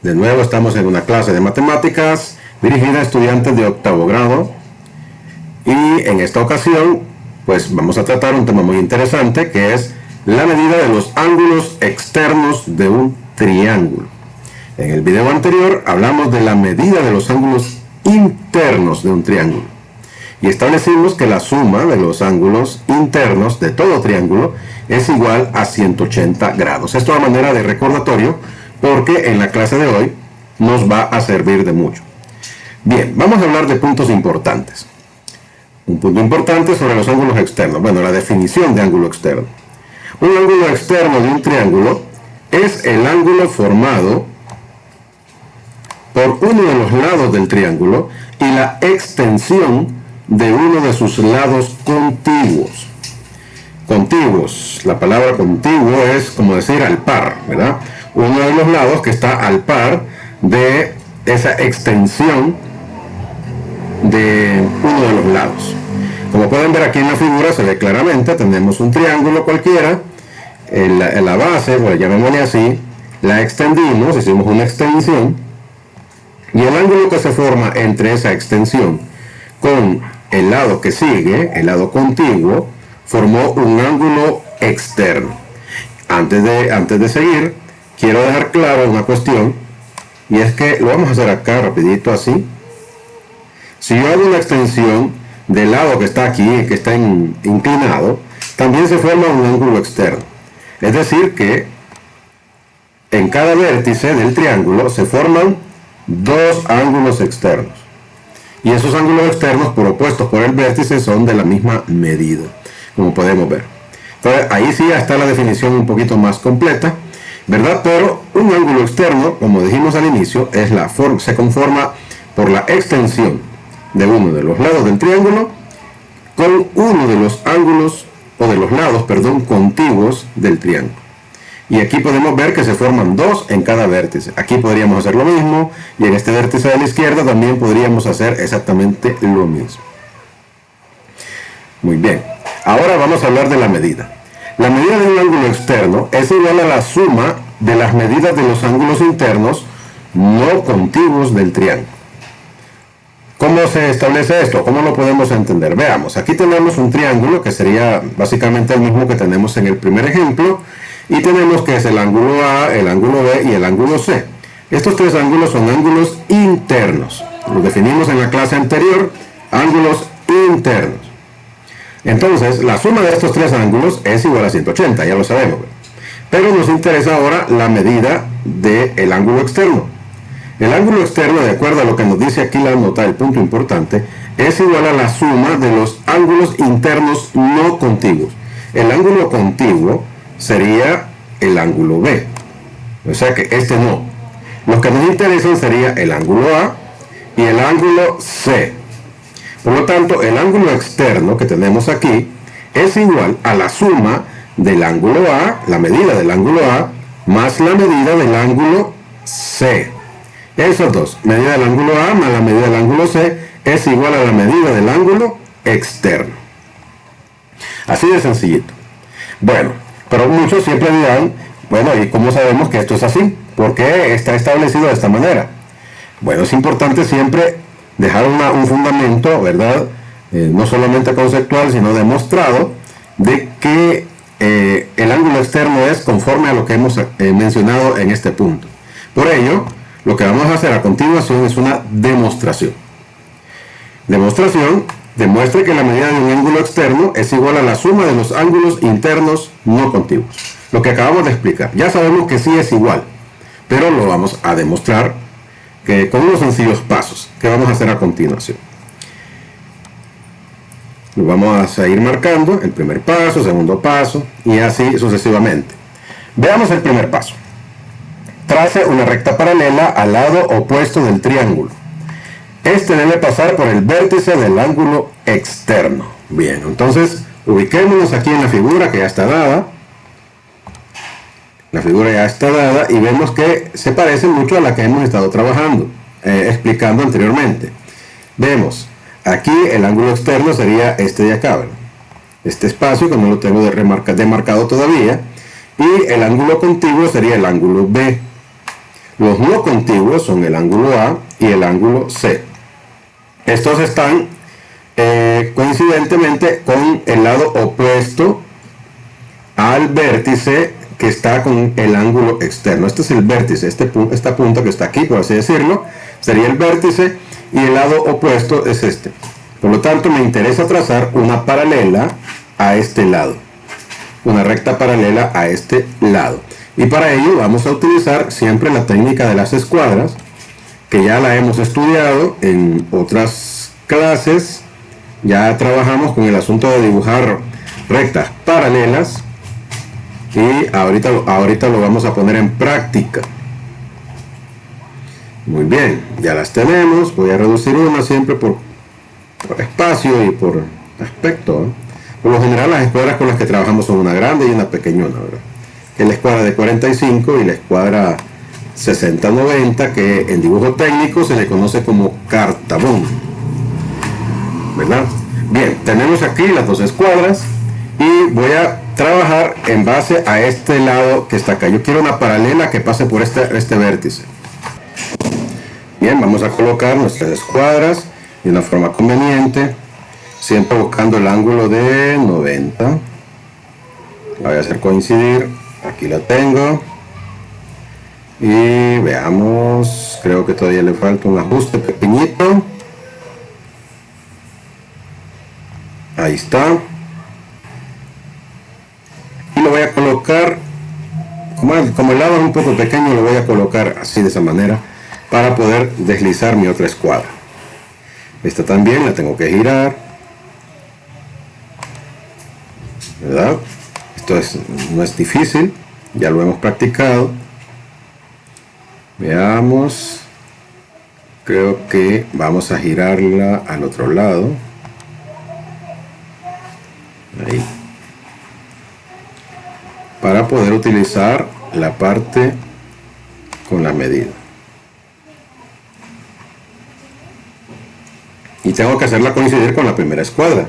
De nuevo estamos en una clase de matemáticas dirigida a estudiantes de octavo grado y en esta ocasión pues vamos a tratar un tema muy interesante que es la medida de los ángulos externos de un triángulo. En el video anterior hablamos de la medida de los ángulos internos de un triángulo y establecimos que la suma de los ángulos internos de todo triángulo es igual a 180 grados. Esto a manera de recordatorio porque en la clase de hoy nos va a servir de mucho. Bien, vamos a hablar de puntos importantes. Un punto importante sobre los ángulos externos. Bueno, la definición de ángulo externo. Un ángulo externo de un triángulo es el ángulo formado por uno de los lados del triángulo y la extensión de uno de sus lados contiguos. Contiguos, la palabra contiguo es como decir al par, ¿verdad? Uno de los lados que está al par de esa extensión de uno de los lados. Como pueden ver aquí en la figura se ve claramente, tenemos un triángulo cualquiera, en la base, pues llamémosle así, la extendimos, hicimos una extensión, y el ángulo que se forma entre esa extensión con el lado que sigue, el lado contiguo, formó un ángulo externo. Antes de seguir, quiero dejar claro una cuestión, y es que lo vamos a hacer acá rapidito así. Si yo hago una extensión del lado que está aquí, que está inclinado, también se forma un ángulo externo. Es decir que en cada vértice del triángulo se forman dos ángulos externos. Y esos ángulos externos propuestos por el vértice son de la misma medida, como podemos ver. Entonces ahí sí ya está la definición un poquito más completa, ¿verdad? Pero un ángulo externo, como dijimos al inicio, se conforma por la extensión de uno de los lados del triángulo con uno de los ángulos, o de los lados, perdón, contiguos del triángulo. Y aquí podemos ver que se forman dos en cada vértice. Aquí podríamos hacer lo mismo, y en este vértice de la izquierda también podríamos hacer exactamente lo mismo. Muy bien, ahora vamos a hablar de la medida. La medida de un ángulo externo es igual a la suma de las medidas de los ángulos internos no contiguos del triángulo. ¿Cómo se establece esto? ¿Cómo lo podemos entender? Veamos, aquí tenemos un triángulo que sería básicamente el mismo que tenemos en el primer ejemplo, y tenemos que es el ángulo A, el ángulo B y el ángulo C. Estos tres ángulos son ángulos internos. Los definimos en la clase anterior, ángulos internos. Entonces, la suma de estos tres ángulos es igual a 180, ya lo sabemos. Pero nos interesa ahora la medida del ángulo externo. El ángulo externo, de acuerdo a lo que nos dice aquí la nota, el punto importante, es igual a la suma de los ángulos internos no contiguos. El ángulo contiguo sería el ángulo B. O sea que este no. Los que nos interesan sería el ángulo A y el ángulo C. Por lo tanto, el ángulo externo que tenemos aquí es igual a la suma del ángulo A, la medida del ángulo A, más la medida del ángulo C. Esos dos, medida del ángulo A más la medida del ángulo C, es igual a la medida del ángulo externo. Así de sencillito. Bueno, pero muchos siempre dirán, bueno, ¿y cómo sabemos que esto es así? ¿Por qué está establecido de esta manera? Bueno, es importante siempre dejar un fundamento, ¿verdad? No solamente conceptual, sino demostrado, de que el ángulo externo es conforme a lo que hemos mencionado en este punto. Por ello, lo que vamos a hacer a continuación es una demostración. Demostración demuestra que la medida de un ángulo externo es igual a la suma de los ángulos internos no contiguos. Lo que acabamos de explicar. Ya sabemos que sí es igual, pero lo vamos a demostrar con unos sencillos pasos que vamos a hacer a continuación. Lo vamos a ir marcando, el primer paso, segundo paso, y así sucesivamente. Veamos el primer paso. Trace una recta paralela al lado opuesto del triángulo. Este debe pasar por el vértice del ángulo externo. Bien, entonces ubiquémonos aquí en la figura que ya está dada. La figura ya está dada y vemos que se parece mucho a la que hemos estado trabajando, explicando anteriormente. Vemos, aquí el ángulo externo sería este de acá, ¿verdad? Este espacio que no lo tengo demarcado todavía. Y el ángulo contiguo sería el ángulo B. Los no contiguos son el ángulo A y el ángulo C. Estos están coincidentemente con el lado opuesto al vértice que está con el ángulo externo. Este es el vértice, esta punta que está aquí, por así decirlo, sería el vértice, y el lado opuesto es este. Por lo tanto, me interesa trazar una paralela a este lado, una recta paralela a este lado. Y para ello vamos a utilizar siempre la técnica de las escuadras, que ya la hemos estudiado en otras clases. Ya trabajamos con el asunto de dibujar rectas paralelas y ahorita lo vamos a poner en práctica. Muy bien, ya las tenemos. Voy a reducir una siempre por espacio y por aspecto, ¿eh? Por lo general las escuadras con las que trabajamos son una grande y una pequeñona, ¿verdad? Que es la escuadra de 45 y la escuadra 60-90, que en dibujo técnico se le conoce como cartabón, ¿verdad? Bien, tenemos aquí las dos escuadras y voy a trabajar en base a este lado que está acá. Yo quiero una paralela que pase por este vértice. Bien, vamos a colocar nuestras escuadras de una forma conveniente, siempre buscando el ángulo de 90. La voy a hacer coincidir. Aquí la tengo. Y veamos, creo que todavía le falta un ajuste pequeñito. Ahí está. Y lo voy a colocar, como el lado es un poco pequeño, lo voy a colocar así, de esa manera, para poder deslizar mi otra escuadra. Esta también la tengo que girar, ¿verdad? Esto no es difícil, ya lo hemos practicado. Veamos, creo que vamos a girarla al otro lado. Ahí. Para poder utilizar la parte con la medida. Y tengo que hacerla coincidir con la primera escuadra.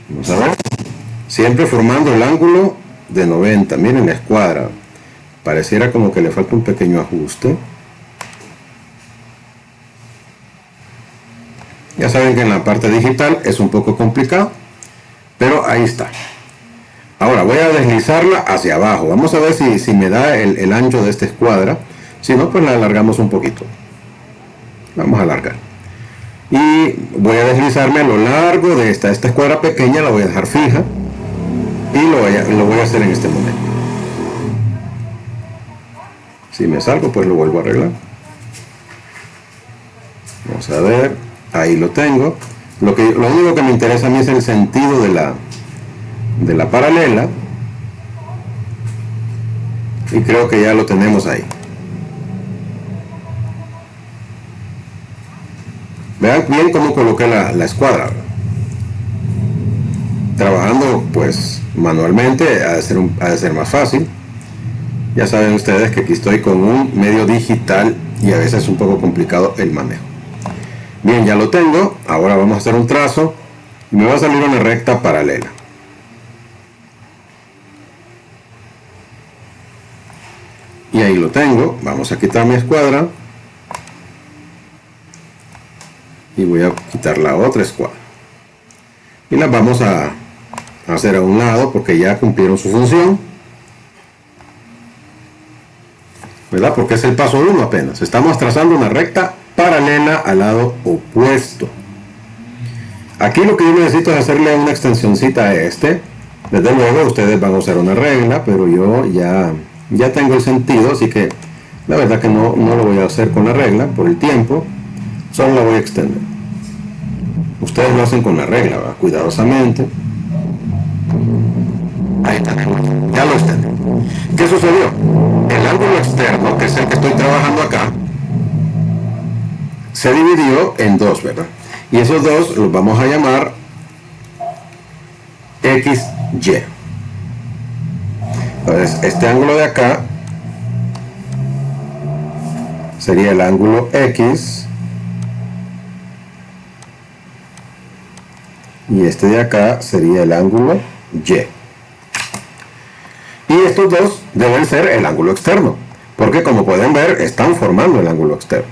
Vamos a ver. Siempre formando el ángulo de 90. Miren la escuadra. Pareciera como que le falta un pequeño ajuste. Ya saben que en la parte digital es un poco complicado, pero ahí está. Ahora voy a deslizarla hacia abajo. Vamos a ver si me da el ancho de esta escuadra. Si no, pues la alargamos un poquito. Vamos a alargar. Y voy a deslizarme a lo largo de esta escuadra pequeña, la voy a dejar fija. Y lo voy a hacer en este momento. Si me salgo, pues lo vuelvo a arreglar. Vamos a ver. Ahí lo tengo. Lo único que me interesa a mí es el sentido de la paralela. Y creo que ya lo tenemos ahí. Vean bien cómo coloqué la escuadra. Trabajando pues manualmente ha de ser más fácil. Ya saben ustedes que aquí estoy con un medio digital y a veces es un poco complicado el manejo. Bien, ya lo tengo. Ahora vamos a hacer un trazo y me va a salir una recta paralela. Y ahí lo tengo. Vamos a quitar mi escuadra y voy a quitar la otra escuadra y las vamos a hacer a un lado porque ya cumplieron su función, ¿verdad? Porque es el paso 1 apenas. Estamos trazando una recta paralela al lado opuesto. Aquí lo que yo necesito es hacerle una extensioncita a este. Desde luego ustedes van a usar una regla, pero yo ya tengo el sentido, así que la verdad que no lo voy a hacer con la regla por el tiempo. Solo la voy a extender. Ustedes lo hacen con la regla, ¿verdad? Cuidadosamente. Ahí está. Ya lo extendí. ¿Qué sucedió? El ángulo externo, que es el que estoy trabajando acá, se dividió en dos, ¿verdad? Y esos dos los vamos a llamar XY. Entonces, este ángulo de acá sería el ángulo X. Y este de acá sería el ángulo Y. Y estos dos deben ser el ángulo externo, porque como pueden ver, están formando el ángulo externo.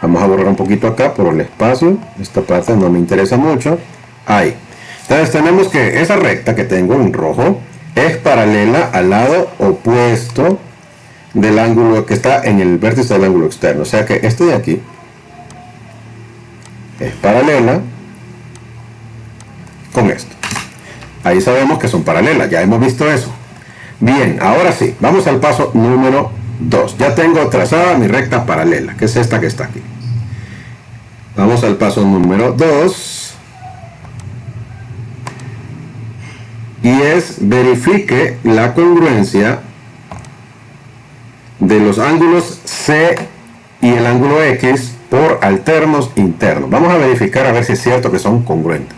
Vamos a borrar un poquito acá por el espacio. Esta parte no me interesa mucho. Ahí. Entonces tenemos que esa recta que tengo en rojo es paralela al lado opuesto del ángulo que está en el vértice del ángulo externo. O sea que este de aquí es paralela con esto. Ahí sabemos que son paralelas. Ya hemos visto eso. Bien, ahora sí. Vamos al paso número 2. Ya tengo trazada mi recta paralela, que es esta que está aquí. Vamos al paso número 2. Y es verifique la congruencia de los ángulos C y el ángulo X por alternos internos. Vamos a verificar a ver si es cierto que son congruentes.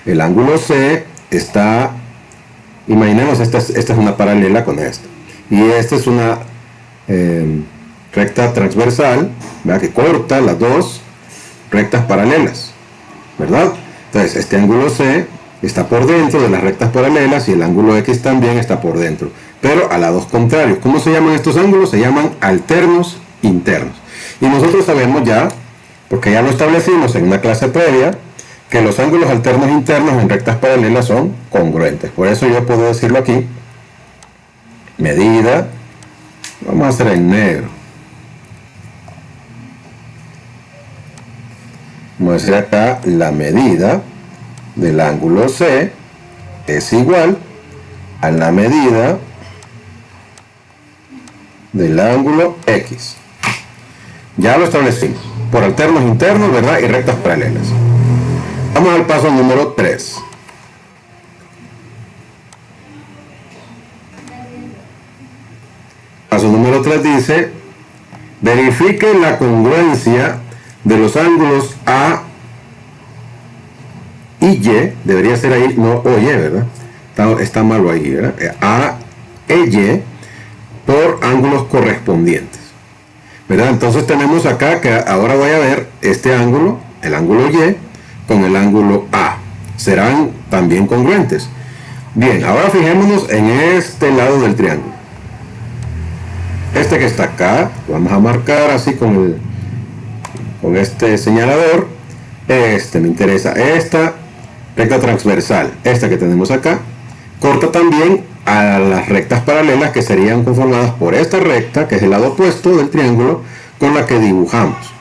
El ángulo C está, imaginemos, esta es una paralela con esta. Y esta es una recta transversal, ¿verdad?, que corta las dos rectas paralelas, ¿verdad? Entonces, este ángulo C está por dentro de las rectas paralelas y el ángulo X también está por dentro, pero a lados contrarios. ¿Cómo se llaman estos ángulos? Se llaman alternos internos. Y nosotros sabemos ya, porque ya lo establecimos en una clase previa, que los ángulos alternos internos en rectas paralelas son congruentes. Por eso yo puedo decirlo aquí, medida, vamos a hacer en negro. Vamos a decir acá, la medida del ángulo C es igual a la medida del ángulo X. Ya lo establecimos, por alternos internos, ¿verdad?, y rectas paralelas. Vamos al paso número 3. Paso número 3 dice, verifique la congruencia de los ángulos A y Y, debería ser ahí, no O, Y, ¿verdad? Está malo ahí, ¿verdad? A e Y por ángulos correspondientes, ¿verdad? Entonces tenemos acá que ahora voy a ver este ángulo, el ángulo Y, con el ángulo A. Serán también congruentes. Bien, ahora fijémonos en este lado del triángulo. Este que está acá, vamos a marcar así con este señalador. Este me interesa, esta recta transversal, esta que tenemos acá, corta también a las rectas paralelas que serían conformadas por esta recta, que es el lado opuesto del triángulo, con la que dibujamos.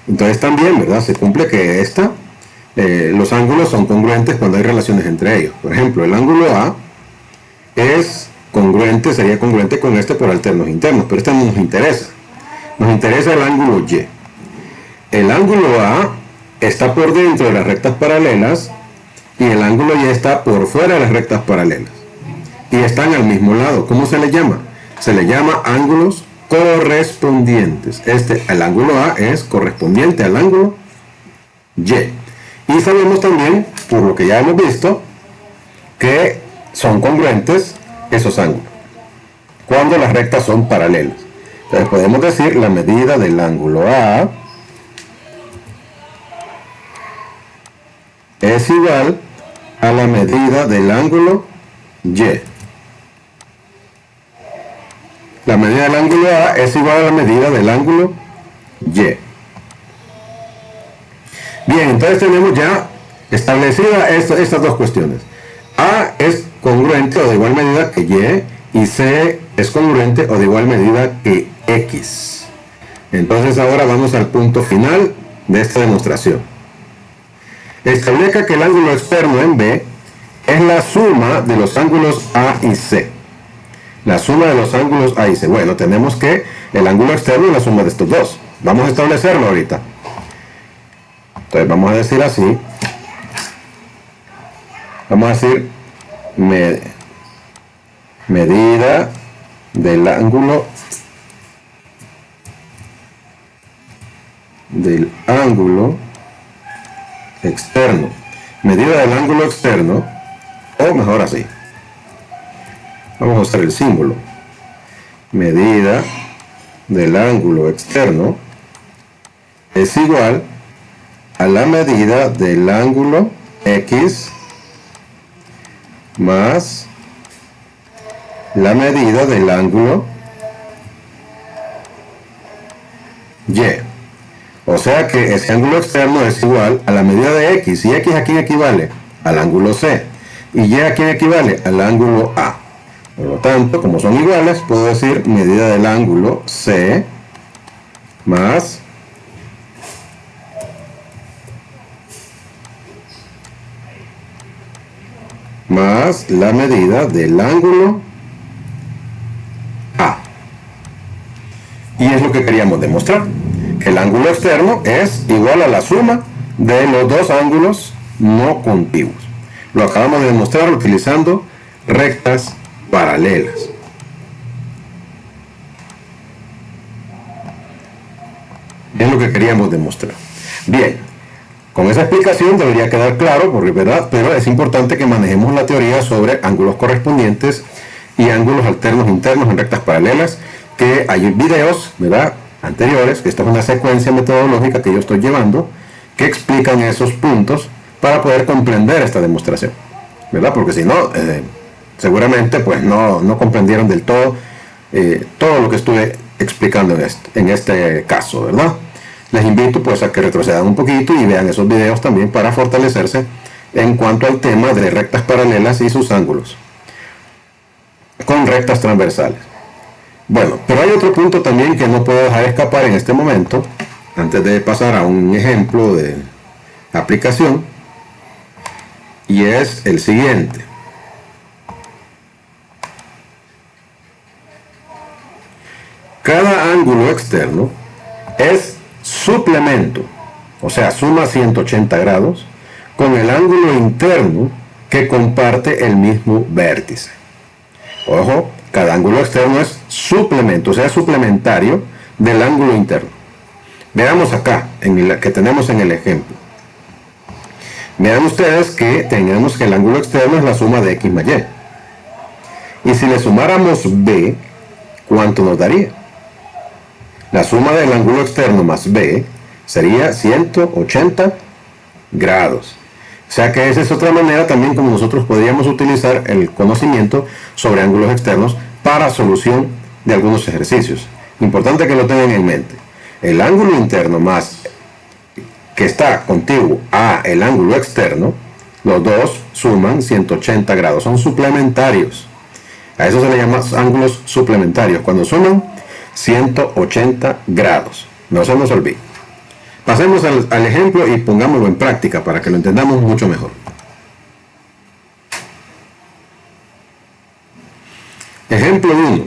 Entonces también, ¿verdad?, se cumple que los ángulos son congruentes cuando hay relaciones entre ellos. Por ejemplo, el ángulo A es congruente, sería congruente con este por alternos internos, pero este no nos interesa. Nos interesa el ángulo Y. El ángulo A está por dentro de las rectas paralelas y el ángulo Y está por fuera de las rectas paralelas. Y están al mismo lado. ¿Cómo se le llama? Se le llama ángulos correspondientes. El ángulo A es correspondiente al ángulo Y. Y sabemos también, por lo que ya hemos visto, que son congruentes esos ángulos cuando las rectas son paralelas. Entonces podemos decir la medida del ángulo A es igual a la medida del ángulo Y. La medida del ángulo A es igual a la medida del ángulo Y. Bien, entonces tenemos ya establecidas estas dos cuestiones. A es congruente o de igual medida que Y C es congruente o de igual medida que X. Entonces ahora vamos al punto final de esta demostración. Establezca que el ángulo externo en B es la suma de los ángulos A y C. La suma de los ángulos A y C. Bueno, tenemos que el ángulo externo es la suma de estos dos. Vamos a establecerlo ahorita. Entonces vamos a decir así. Vamos a decir medida del ángulo externo. Medida del ángulo externo, o mejor así. Vamos a usar el símbolo. Medida del ángulo externo es igual a la medida del ángulo X más la medida del ángulo Y. O sea que ese ángulo externo es igual a la medida de X. Y X aquí equivale al ángulo C. Y Y aquí equivale al ángulo A. Por lo tanto, como son iguales, puedo decir medida del ángulo C más la medida del ángulo A. Y es lo que queríamos demostrar. El ángulo externo es igual a la suma de los dos ángulos no contiguos. Lo acabamos de demostrar utilizando rectas paralelas. Es lo que queríamos demostrar. Bien, con esa explicación debería quedar claro, porque verdad, pero es importante que manejemos la teoría sobre ángulos correspondientes y ángulos alternos internos en rectas paralelas, que hay videos, ¿verdad?, anteriores, que esta es una secuencia metodológica que yo estoy llevando, que explican esos puntos para poder comprender esta demostración, ¿verdad? Porque si no, seguramente pues no comprendieron del todo todo lo que estuve explicando en este caso, ¿verdad? Les invito pues a que retrocedan un poquito y vean esos videos también para fortalecerse en cuanto al tema de rectas paralelas y sus ángulos con rectas transversales. Bueno, pero hay otro punto también que no puedo dejar escapar en este momento, antes de pasar a un ejemplo de aplicación, y es el siguiente. Cada ángulo externo es suplemento, o sea, suma 180 grados, con el ángulo interno que comparte el mismo vértice. Ojo, cada ángulo externo es suplemento, o sea, suplementario del ángulo interno. Veamos acá, que tenemos en el ejemplo. Vean ustedes que tenemos que el ángulo externo es la suma de X más Y. Y si le sumáramos B, ¿cuánto nos daría? La suma del ángulo externo más B sería 180 grados. O sea que esa es otra manera también como nosotros podríamos utilizar el conocimiento sobre ángulos externos para solución de algunos ejercicios. Importante que lo tengan en mente. El ángulo interno más que está contiguo a el ángulo externo, los dos suman 180 grados, son suplementarios. A eso se le llama ángulos suplementarios, cuando suman 180 grados. No se nos olvide. Pasemos al ejemplo y pongámoslo en práctica para que lo entendamos mucho mejor. Ejemplo 1.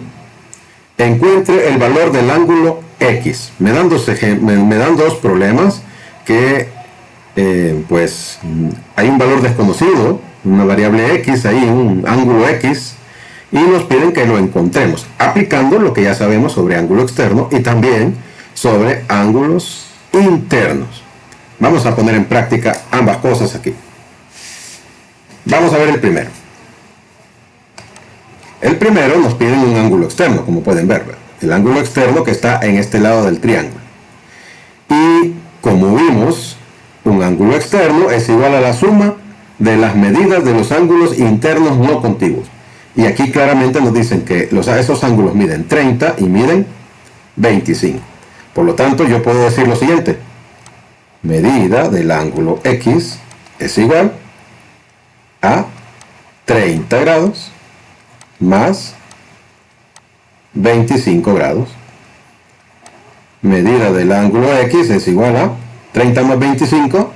Encuentre el valor del ángulo X. Me dan dos problemas que pues hay un valor desconocido, una variable X, ahí un ángulo X, y nos piden que lo encontremos aplicando lo que ya sabemos sobre ángulo externo y también sobre ángulos internos. Vamos a poner en práctica ambas cosas aquí. Vamos a ver el primero. El primero nos piden un ángulo externo, como pueden ver, ¿verdad? El ángulo externo que está en este lado del triángulo. Y como vimos, un ángulo externo es igual a la suma de las medidas de los ángulos internos no contiguos. Y aquí claramente nos dicen que esos ángulos miden 30 y miden 25. Por lo tanto, yo puedo decir lo siguiente. Medida del ángulo X es igual a 30 grados más 25 grados. Medida del ángulo X es igual a 30 más 25,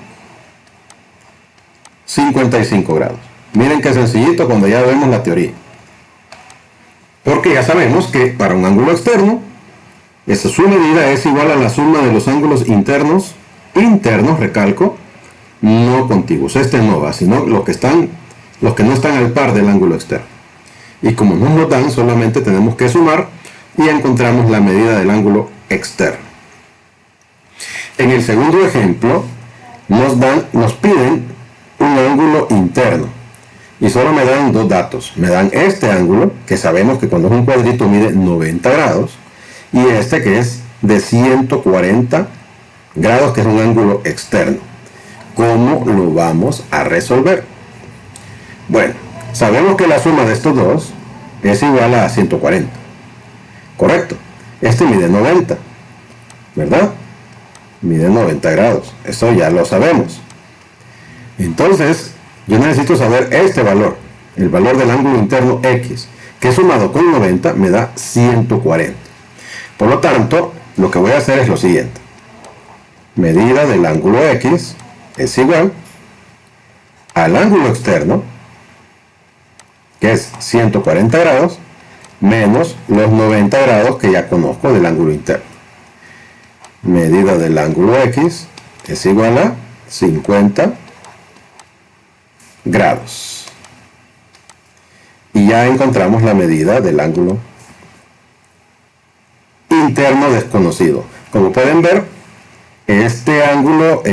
55 grados. Miren qué sencillito cuando ya vemos la teoría. Porque ya sabemos que para un ángulo externo, su medida es igual a la suma de los ángulos internos, recalco, no contiguos. Este no va, sino los que no están al par del ángulo externo. Y como no nos dan, solamente tenemos que sumar y encontramos la medida del ángulo externo. En el segundo ejemplo, nos piden un ángulo interno. Y solo me dan dos datos. Me dan este ángulo, que sabemos que cuando es un cuadrito mide 90 grados, y este que es de 140 grados, que es un ángulo externo. ¿Cómo lo vamos a resolver? Bueno, sabemos que la suma de estos dos es igual a 140. Correcto. Este mide 90, ¿verdad? Mide 90 grados. Eso ya lo sabemos. Entonces, yo necesito saber este valor, el valor del ángulo interno X, que sumado con 90 me da 140. Por lo tanto, lo que voy a hacer es lo siguiente. Medida del ángulo X es igual al ángulo externo, que es 140 grados, menos los 90 grados que ya conozco del ángulo interno. Medida del ángulo X es igual a 50 grados. Y ya encontramos la medida del ángulo interno desconocido. Como pueden ver, este ángulo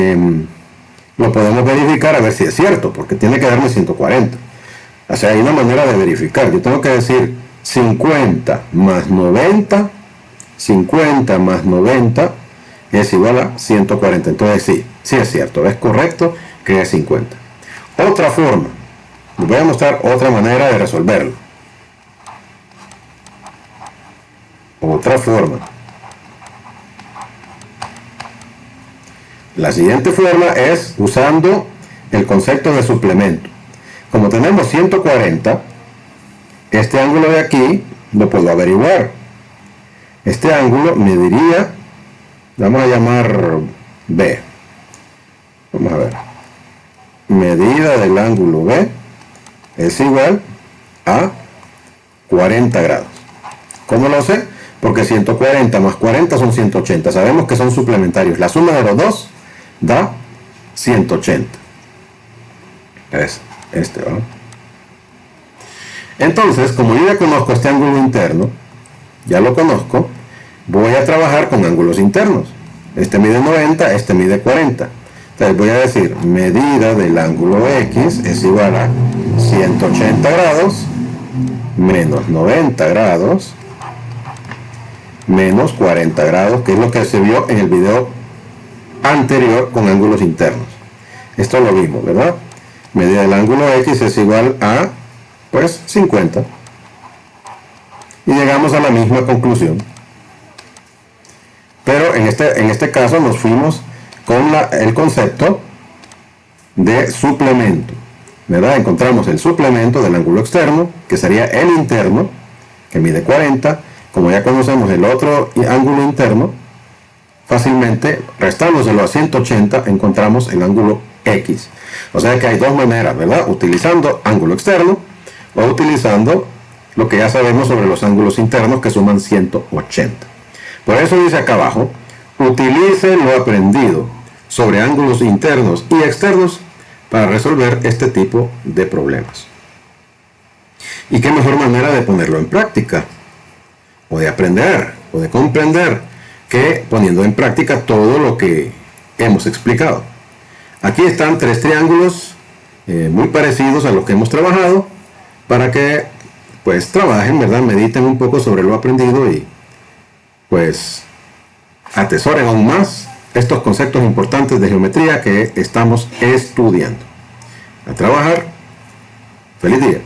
lo podemos verificar a ver si es cierto, porque tiene que darme 140. O sea, hay una manera de verificar. Yo tengo que decir 50 más 90, 50 más 90 es igual a 140. Entonces sí es cierto, es correcto que es 50. Otra forma, les voy a mostrar otra manera de resolverlo. Otra forma. La siguiente forma es usando el concepto de suplemento. Como tenemos 140, este ángulo de aquí lo puedo averiguar. Este ángulo mediría, vamos a llamar B. Vamos a ver. Medida del ángulo B es igual a 40 grados. ¿Cómo lo sé? Porque 140 más 40 son 180. Sabemos que son suplementarios. La suma de los dos da 180. Es este, ¿no? Entonces, como yo ya conozco este ángulo interno, ya lo conozco, voy a trabajar con ángulos internos. Este mide 90, este mide 40. Entonces voy a decir, medida del ángulo X es igual a 180 grados menos 90 grados menos 40 grados, que es lo que se vio en el video anterior con ángulos internos. Esto lo vimos, ¿verdad? Medida del ángulo X es igual a, pues, 50. Y llegamos a la misma conclusión. Pero en este caso nos fuimos con el concepto de suplemento, ¿verdad? Encontramos el suplemento del ángulo externo, que sería el interno, que mide 40. Como ya conocemos el otro ángulo interno, fácilmente, restándoselo a 180, encontramos el ángulo X. O sea que hay dos maneras, ¿verdad? Utilizando ángulo externo o utilizando lo que ya sabemos sobre los ángulos internos, que suman 180. Por eso dice acá abajo, utilice lo aprendido sobre ángulos internos y externos para resolver este tipo de problemas. ¿Y qué mejor manera de ponerlo en práctica? O de aprender, o de comprender, que poniendo en práctica todo lo que hemos explicado. Aquí están tres triángulos muy parecidos a los que hemos trabajado, para que pues trabajen, ¿verdad? Mediten un poco sobre lo aprendido y pues atesoren aún más estos conceptos importantes de geometría que estamos estudiando. A trabajar. Feliz día.